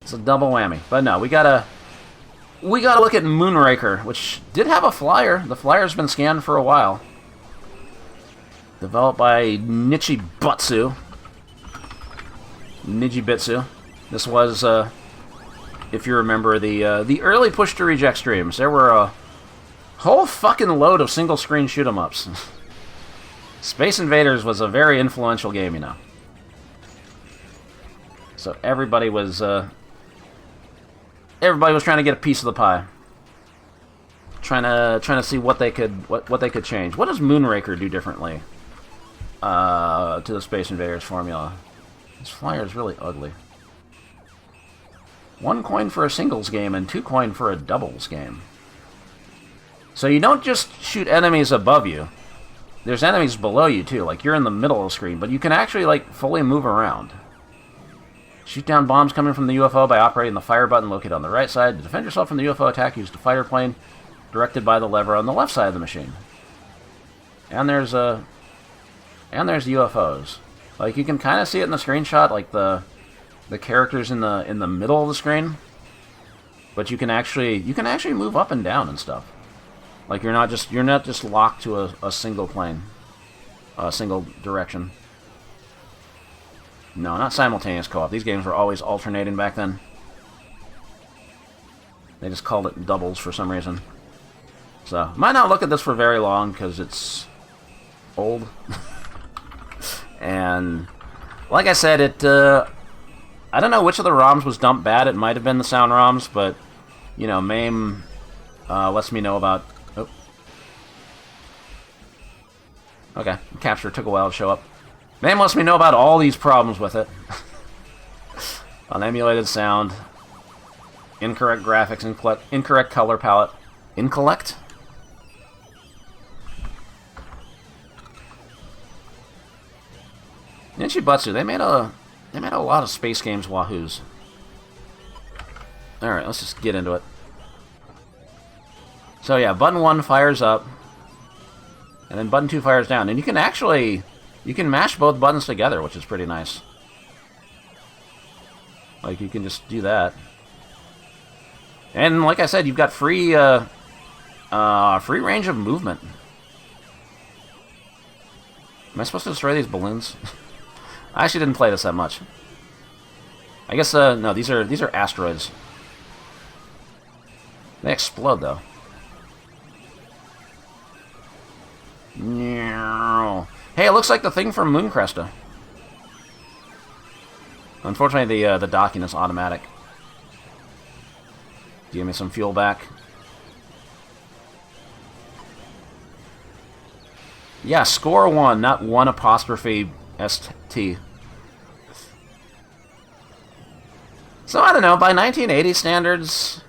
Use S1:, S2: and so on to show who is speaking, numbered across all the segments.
S1: It's a double whammy. But no, we gotta look at Raker, which did have a flyer. The flyer's been scanned for a while. Developed by Nichibutsu. This was, if you remember, the early push-to-reject streams. There were a whole fucking load of single-screen shoot-'em-ups. Space Invaders was a very influential game, you know. So everybody was trying to get a piece of the pie. Trying to see what they could change. What does Raker do differently to the Space Invaders formula? This flyer is really ugly. 1 coin for a singles game and 2 coin for a doubles game. So you don't just shoot enemies above you. There's enemies below you too. Like you're in the middle of the screen, but you can actually like fully move around. Shoot down bombs coming from the UFO by operating the fire button located on the right side. To defend yourself from the UFO attack, use the fighter plane directed by the lever on the left side of the machine. And there's UFOs. Like you can kind of see it in the screenshot, like the characters in the middle of the screen. But you can actually move up and down and stuff. Like you're not just locked to a single plane, a single direction. No, not simultaneous co-op. These games were always alternating back then. They just called it doubles for some reason. So, might not look at this for very long because it's old. And, like I said, I don't know which of the ROMs was dumped bad. It might have been the sound ROMs, but, you know, MAME lets me know about... Oh. Okay, capture took a while to show up. MAME lets me know about all these problems with it. Unemulated sound, incorrect graphics, incorrect color palette. Incorrect? Nichibutsu, they made a lot of Space Games Wahoos. Alright, let's just get into it. So yeah, button 1 fires up, and then button 2 fires down, and you can mash both buttons together, which is pretty nice. Like, you can just do that. And like I said, you've got free range of movement. Am I supposed to destroy these balloons? I actually didn't play this that much. I guess, no, these are asteroids. They explode, though. Hey, it looks like the thing from Mooncresta. Unfortunately, the docking is automatic. Give me some fuel back. Yeah, score 1, not 1 apostrophe ST. So, I don't know, by 1980 standards,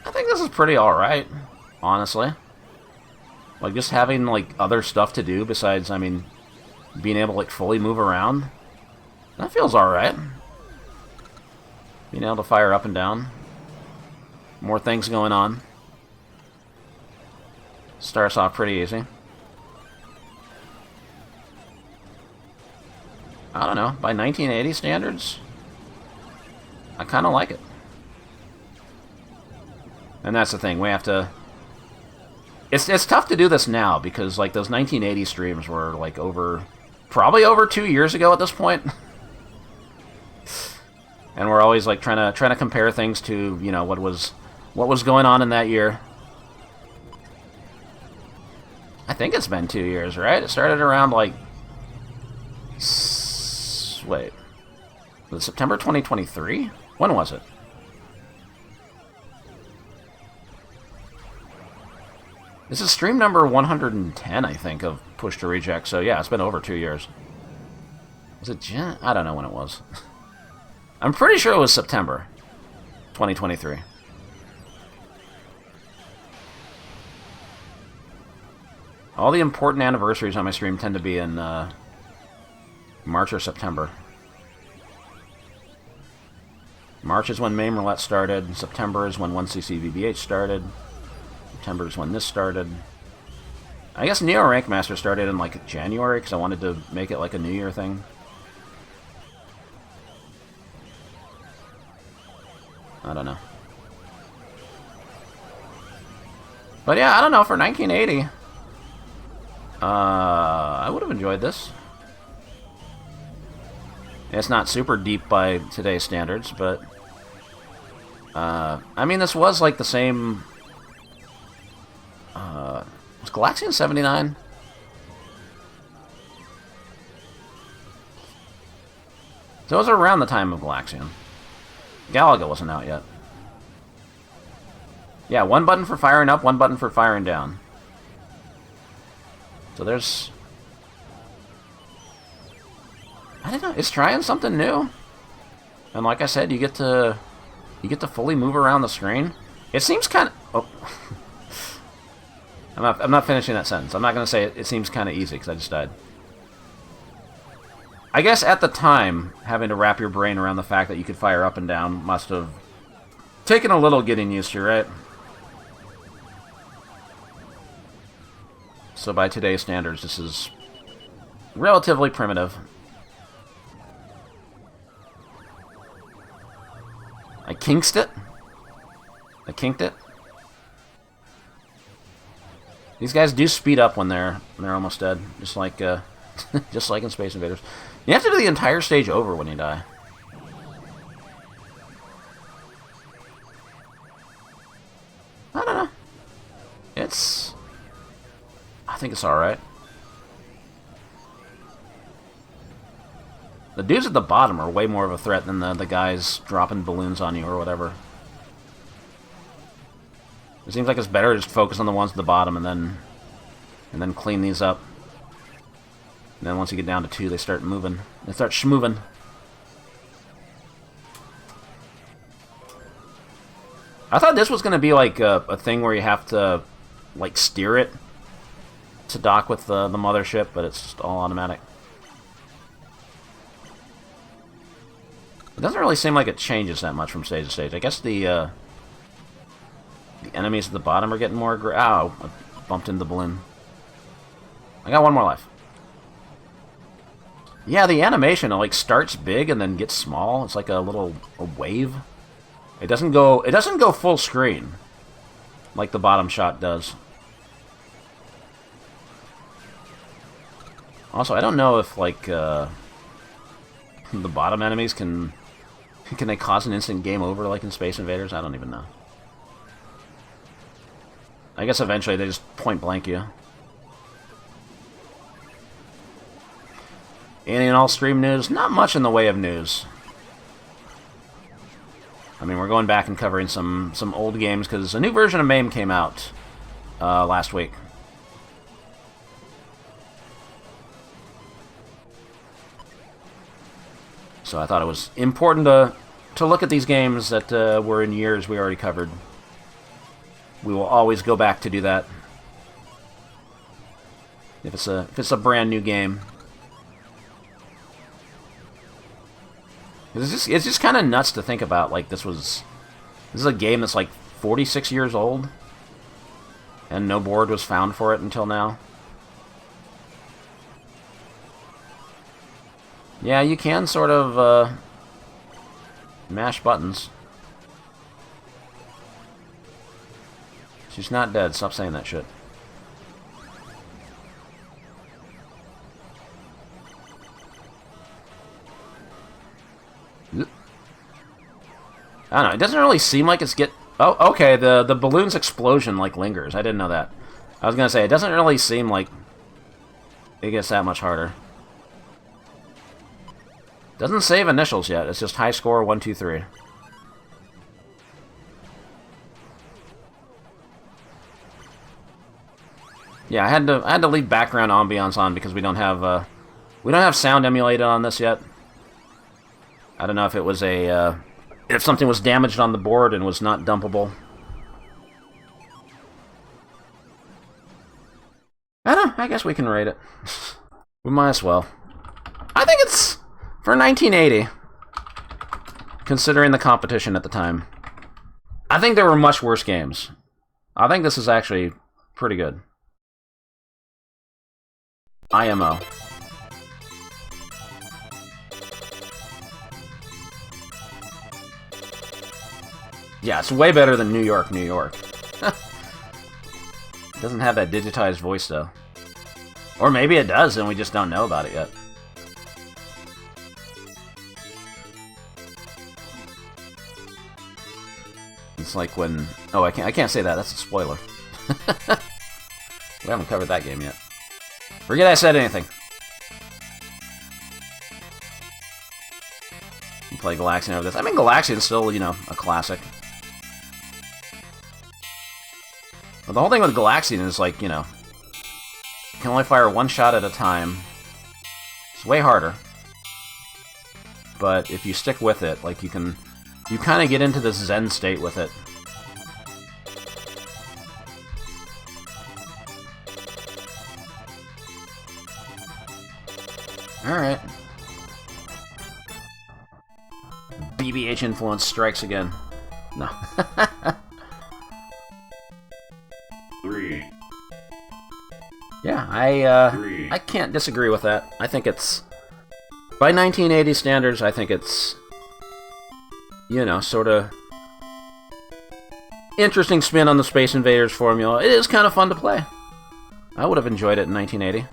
S1: I think this is pretty alright, honestly. Like, just having, like, other stuff to do besides, I mean, being able to, like, fully move around. That feels alright. Being able to fire up and down. More things going on. Starts off pretty easy. I don't know, by 1980 standards, I kind of like it. And that's the thing, we have to... It's tough to do this now, because, like, those 1980 streams were, like, probably over 2 years ago at this point. And we're always, like, trying to compare things to, you know, what was going on in that year. I think it's been 2 years, right? It started around, like... Wait. Was it September 2023? When was it? This is stream number 110, I think, of Push to Reject. So, yeah, it's been over 2 years. Was it Jan? I don't know when it was. I'm pretty sure it was September 2023. All the important anniversaries on my stream tend to be in March or September. March is when MAME Roulette started. September is when 1cc BBH started. September is when this started. I guess Neo Rank Master started in, like, January, because I wanted to make it, like, a New Year thing. I don't know. But yeah, I don't know, for 1980, I would have enjoyed this. It's not super deep by today's standards, but I mean, this was like the same. Was Galaxian 79? So it was around the time of Galaxian. Galaga wasn't out yet. Yeah, one button for firing up, one button for firing down. So there's... I don't know, it's trying something new. And like I said, you get to fully move around the screen. It seems kind of... Oh. I'm not finishing that sentence. I'm not going to say it seems kind of easy, because I just died. I guess at the time, having to wrap your brain around the fact that you could fire up and down must have taken a little getting used to, right? So by today's standards, this is relatively primitive. I kinked it. I kinked it. These guys do speed up when they're almost dead, just like just like in Space Invaders. You have to do the entire stage over when you die. I don't know. I think it's alright. The dudes at the bottom are way more of a threat than the guys dropping balloons on you or whatever. It seems like it's better to just focus on the ones at the bottom and then clean these up. And then once you get down to 2, they start moving. They start schmoving. I thought this was going to be like a thing where you have to like steer it to dock with the mothership, but it's just all automatic. It doesn't really seem like it changes that much from stage to stage. I guess the enemies at the bottom are getting more ow, I bumped into the balloon. I got one more life. Yeah, the animation, it like starts big and then gets small. It's like a wave. It doesn't go full screen like the bottom shot does. Also, I don't know if like the bottom enemies can they cause an instant game over like in Space Invaders? I don't even know. I guess eventually they just point blank you. Any and all stream news? Not much in the way of news. I mean, we're going back and covering some old games because a new version of MAME came out last week. So I thought it was important to look at these games that were in years we already covered. We will always go back to do that if it's a brand new game. It's just kind of nuts to think about. Like this is a game that's like 46 years old, and no board was found for it until now. Yeah, you can sort of mash buttons. She's not dead. Stop saying that shit. I don't know, it doesn't really seem like it's Oh, okay, the balloon's explosion, like, lingers. I didn't know that. I was gonna say, it doesn't really seem like it gets that much harder. Doesn't save initials yet, it's just high score 1, 2, 3. Yeah, I had to leave background ambiance on because we don't have sound emulated on this yet. I don't know if it was if something was damaged on the board and was not dumpable. I don't know, I guess we can rate it. We might as well. I think it's, for 1980, considering the competition at the time, I think there were much worse games. I think this is actually pretty good. IMO. Yeah, it's way better than New York, New York. It doesn't have that digitized voice, though. Or maybe it does, and we just don't know about it yet. It's like when... Oh, I can't say that. That's a spoiler. We haven't covered that game yet. Forget I said anything. You play Galaxian over this. I mean, Galaxian's still, you know, a classic. But the whole thing with Galaxian is, like, you know, you can only fire one shot at a time. It's way harder. But if you stick with it, like, you kind of get into this zen state with it. Alright. BBH influence strikes again. No.
S2: 3.
S1: Yeah, I can't disagree with that. I think it's... By 1980 standards, I think it's... You know, sort of... interesting spin on the Space Invaders formula. It is kind of fun to play. I would have enjoyed it in 1980.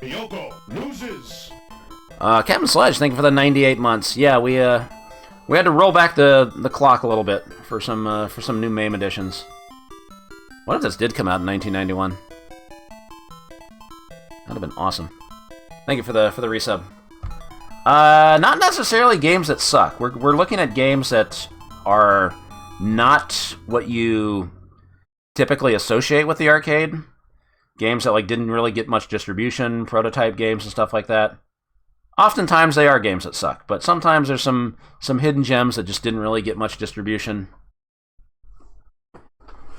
S2: Yoko loses.
S1: Captain Sledge, thank you for the 98 months. Yeah, we had to roll back the clock a little bit for some new MAME editions. What if this did come out in 1991? That'd have been awesome. Thank you for the resub. Not necessarily games that suck. We're looking at games that are not what you typically associate with the arcade. Games that like didn't really get much distribution, prototype games and stuff like that. Oftentimes they are games that suck, but sometimes there's some hidden gems that just didn't really get much distribution.